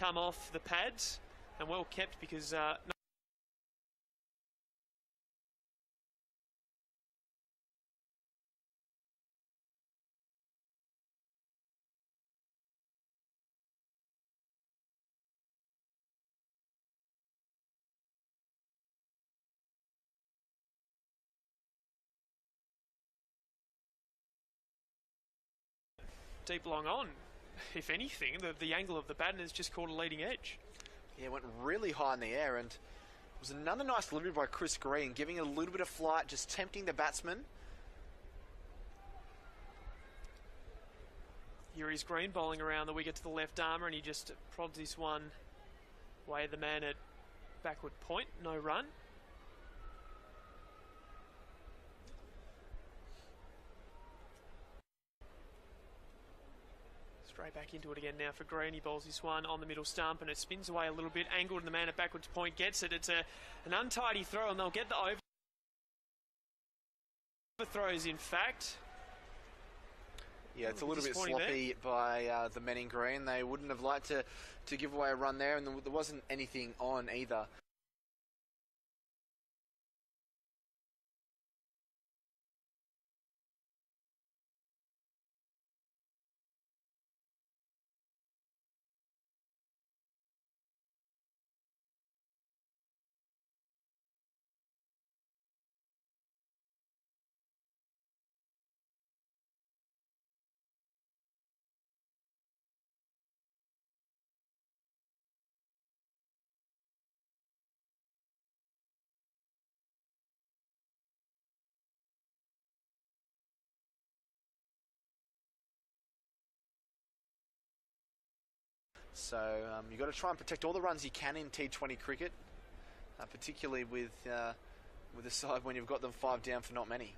come off the pads, and well kept because deep long on. If anything, the angle of the baton has just caught a leading edge. Yeah, went really high in the air, and it was another nice delivery by Chris Green, giving it a little bit of flight, just tempting the batsman. Here is Green bowling around the wicket to the left armour, and he just prods this one way the man at backward point. No run. Straight back into it again now for Green. He bowls this one on the middle stump, and it spins away a little bit. Angled, and the man at backwards point gets it. It's an untidy throw, and they'll get the overthrows, in fact. Yeah, it's a little bit sloppy by the men in green. They wouldn't have liked to give away a run there, and there wasn't anything on either. So you've got to try and protect all the runs you can in T20 cricket, particularly with a side when you've got them 5 down for not many.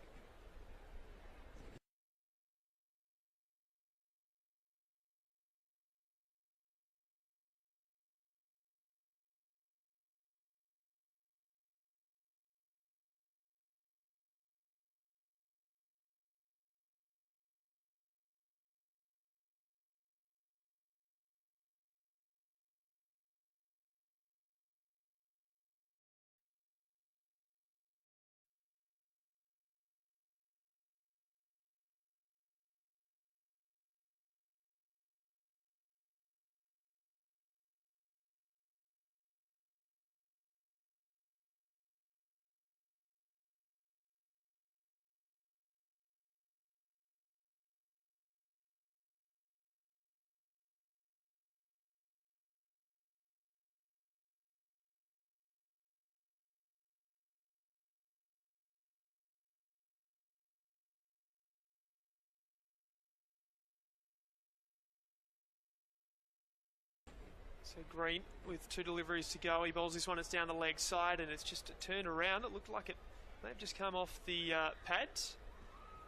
So Green with 2 deliveries to go. He bowls this one, it's down the leg side, and it's just a turn around. It looked like it may have just come off the pads,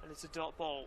and it's a dot ball.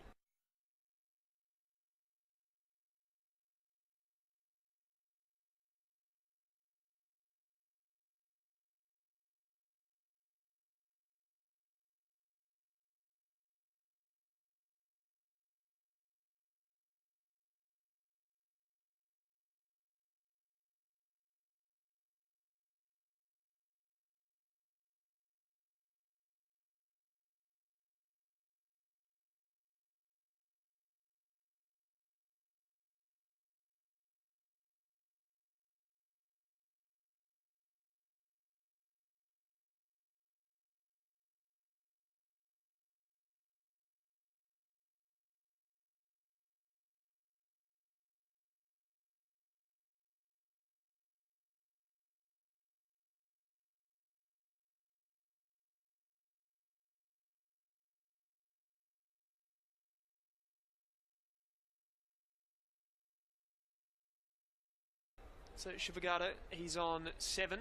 So Shivagata, he's on 7.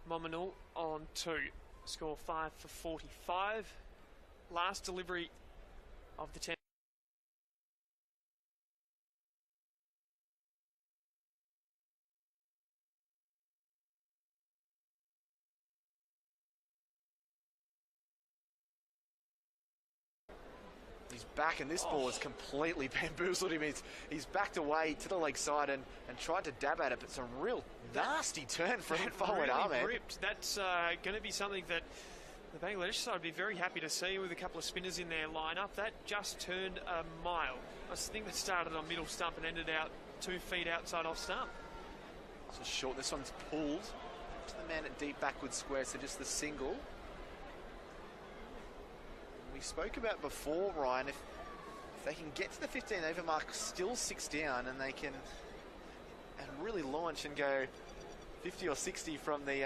Mominul on 2. Score 5 for 45. Last delivery of the 10. back, and this ball has completely bamboozled him. He's backed away to the leg side and tried to dab at it, but some real nasty turn from forward arm. Ripped. That's going to be something that the Bangladesh side would be very happy to see with a couple of spinners in their lineup. That just turned a mile. I think that started on middle stump and ended out 2 feet outside off stump. So short. This one's pulled to the man at deep backward square, so just the single. We spoke about before, Ryan, if they can get to the 15 over mark, still 6 down, and they can really launch and go 50 or 60 from the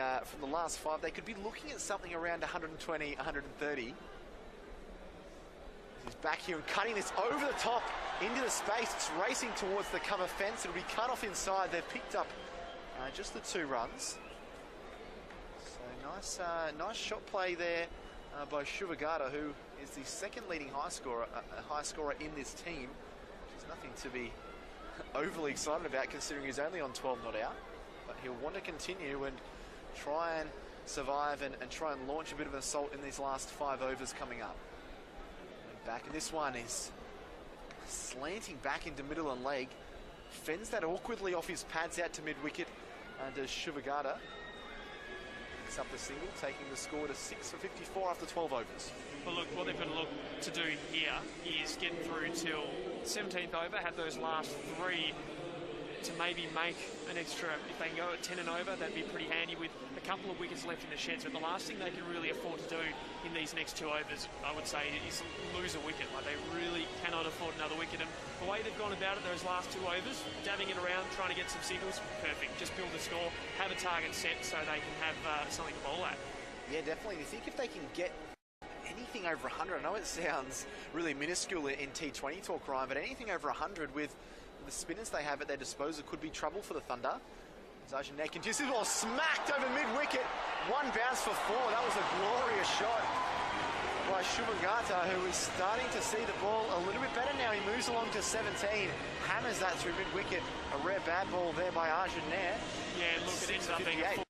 last 5, they could be looking at something around 120, 130. He's back here and cutting this over the top into the space. It's racing towards the cover fence. It'll be cut off inside. They've picked up just the 2 runs. So nice shot play there by Shuvagata, who is the second leading high scorer in this team, which is nothing to be overly excited about considering he's only on 12 not out. But he'll want to continue and try and survive and try and launch a bit of an assault in these last 5 overs coming up. And back, and this one is slanting back into middle and leg, fends that awkwardly off his pads out to mid-wicket, and as Shuvagata picks up the single, taking the score to 6 for 54 after 12 overs. Well, look, what they've got to look to do here is get through till 17th over, have those last 3 to maybe make an extra. If they can go at 10 and over, that'd be pretty handy with a couple of wickets left in the sheds. But the last thing they can really afford to do in these next 2 overs, I would say, is lose a wicket. Like, they really cannot afford another wicket. And the way they've gone about it those last 2 overs, dabbing it around, trying to get some signals, perfect. Just build the score, have a target set so they can have something to bowl at. Yeah, definitely. You think if they can get anything over 100, I know it sounds really minuscule in T20 talk, Ryan, but anything over 100 with the spinners they have at their disposal could be trouble for the Thunder. Arjun continues. This ball smacked over mid-wicket. 1 bounce for 4. That was a glorious shot by Shuvagata, who is starting to see the ball a little bit better now. He moves along to 17, hammers that through mid-wicket. A rare bad ball there by Arjun Nair. Yeah, look, it ends up being a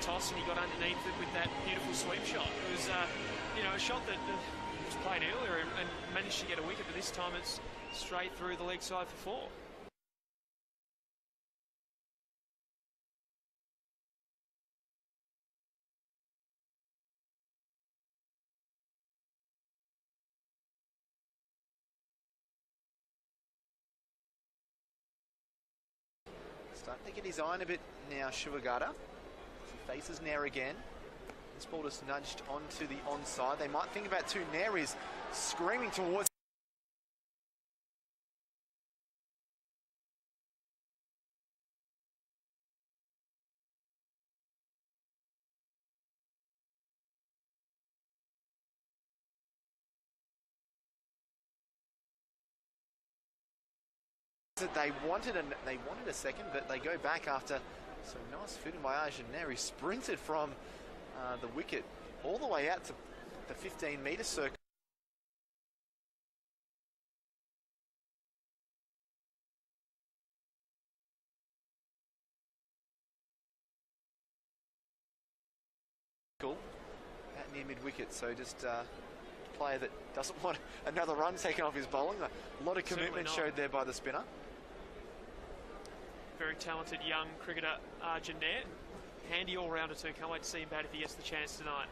toss, and he got underneath it with that beautiful sweep shot. It was, a shot that was played earlier and managed to get a wicket, but this time it's straight through the leg side for 4. Starting to get his eye in a bit now, Shuvagata. Faces Nair again. This ball just nudged onto the onside. They might think about 2. Nair is screaming towards they wanted a second, but they go back after. So nice fitting by Arjun Nair. He sprinted from the wicket all the way out to the 15-metre circle. At near mid-wicket, so just a player that doesn't want another run taken off his bowling. A lot of commitment showed there by the spinner. Very talented young cricketer, Arjun Nair. Handy all-rounder too. Can't wait to see him bat if he gets the chance tonight.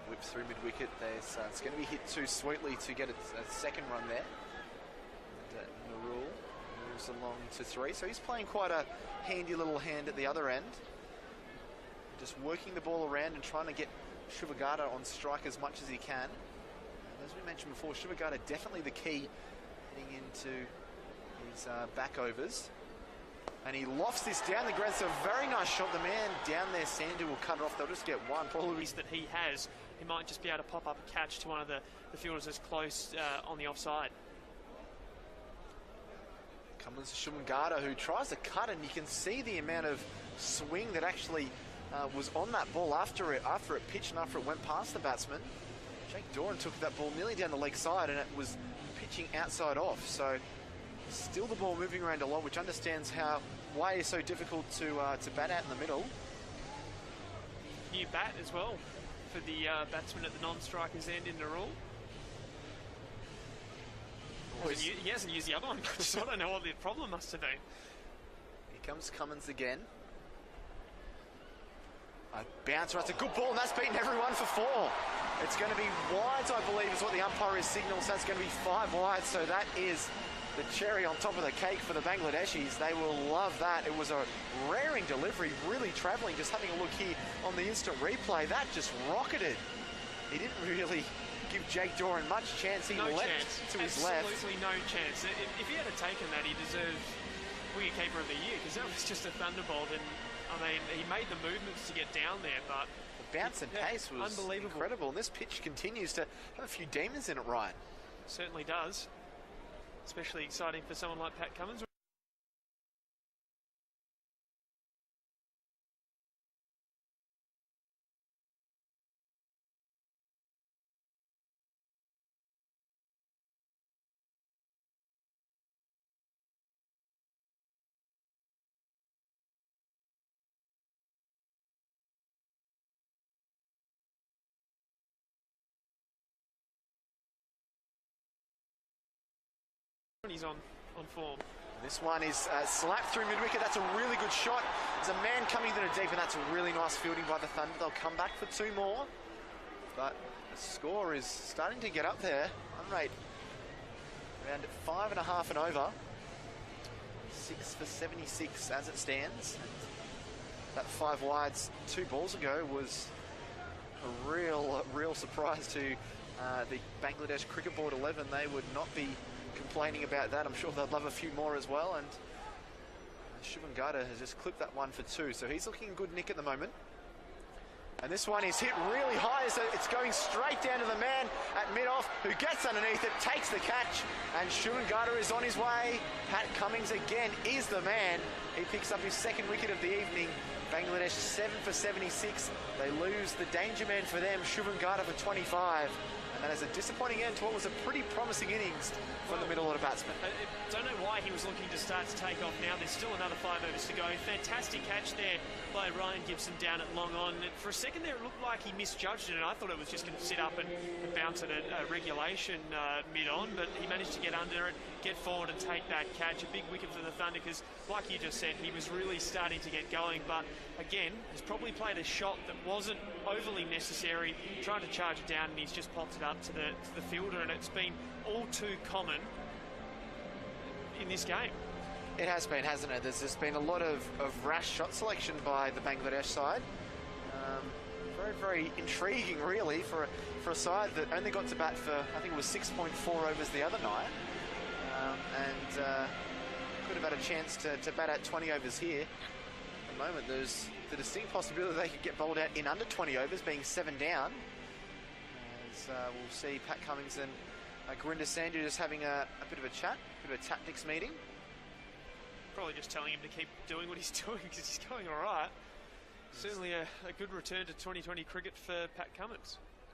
Whips through mid-wicket. It's going to be hit too sweetly to get a second run there. And Narul Moves along to 3. So he's playing quite a handy little hand at the other end. Just working the ball around and trying to get Shuvagata on strike as much as he can. And as we mentioned before, Shuvagata definitely the key heading into his back overs. And he lofts this down the ground. So a very nice shot. The man down there, Sandu, will cut it off. They'll just get one. Probably that he has. He might just be able to pop up a catch to one of the fielders that's close on the offside. Comes Shuvagata, who tries to cut, and you can see the amount of swing that actually was on that ball after it pitched and after it went past the batsman. Jake Doran took that ball nearly down the leg side, and it was pitching outside off. So still the ball moving around a lot, which understands why it's so difficult to bat out in the middle. New bat as well for the batsman at the non-striker's end in the rule. He hasn't used the other one, so I don't know what the problem must have been. Here comes Cummins again. A bouncer, that's a good ball, and that's beaten everyone for 4. It's going to be wides, I believe, is what the umpire signals. That's going to be 5 wides, so that is the cherry on top of the cake for the Bangladeshis. They will love that. It was a raring delivery, really travelling. Just having a look here on the instant replay, that just rocketed. He didn't really give Jake Doran much chance. He leapt to his left. Absolutely no chance. If he had taken that, he deserved wicketkeeper of the year, because that was just a thunderbolt. And I mean, he made the movements to get down there, but the bounce and pace was unbelievable. Incredible. And this pitch continues to have a few demons in it, Ryan. Certainly does. Especially exciting for someone like Pat Cummins. He's on form. This one is slapped through mid-wicket. That's a really good shot. There's a man coming into the deep, and that's a really nice fielding by the Thunder. They'll come back for 2 more. But the score is starting to get up there. Run rate around at 5.5 and over. 6 for 76 as it stands. And that 5 wides 2 balls ago was a real surprise to the Bangladesh Cricket Board 11. They would not be complaining about that. I'm sure they'd love a few more as well. And Shuvagata has just clipped that one for 2, so he's looking good nick at the moment. And this one is hit really high, so it's going straight down to the man at mid-off, who gets underneath it, takes the catch, and Shuvagata is on his way. Pat Cummins again is the man. He picks up his 2nd wicket of the evening. Bangladesh 7 for 76. They lose the danger man for them, Shuvagata, for 25. And that is a disappointing end to what was a pretty promising innings from the middle order batsman. I don't know why he was looking to start to take off now. There's still another 5 overs to go. Fantastic catch there by Ryan Gibson down at long on. For a second there, it looked like he misjudged it, and I thought it was just going to sit up and bounce at a regulation mid-on, but he managed to get under it, get forward and take that catch. A big wicket for the Thunder, because like you just said, he was really starting to get going, but again, has probably played a shot that wasn't overly necessary, trying to charge it down, and he's just popped it up to the fielder, and it's been all too common in this game. It has been, hasn't it? There's just been a lot of rash shot selection by the Bangladesh side. Very intriguing, really, for a side that only got to bat for, I think it was 6.4 overs the other night, and could have had a chance to bat out 20 overs here. At the moment, there's the distinct possibility they could get bowled out in under 20 overs, being 7 down. As we'll see Pat Cummins and Gurinder Sandhu just having a bit of a chat, a bit of a tactics meeting. Probably just telling him to keep doing what he's doing, because he's going all right. Certainly a good return to 2020 cricket for Pat Cummins.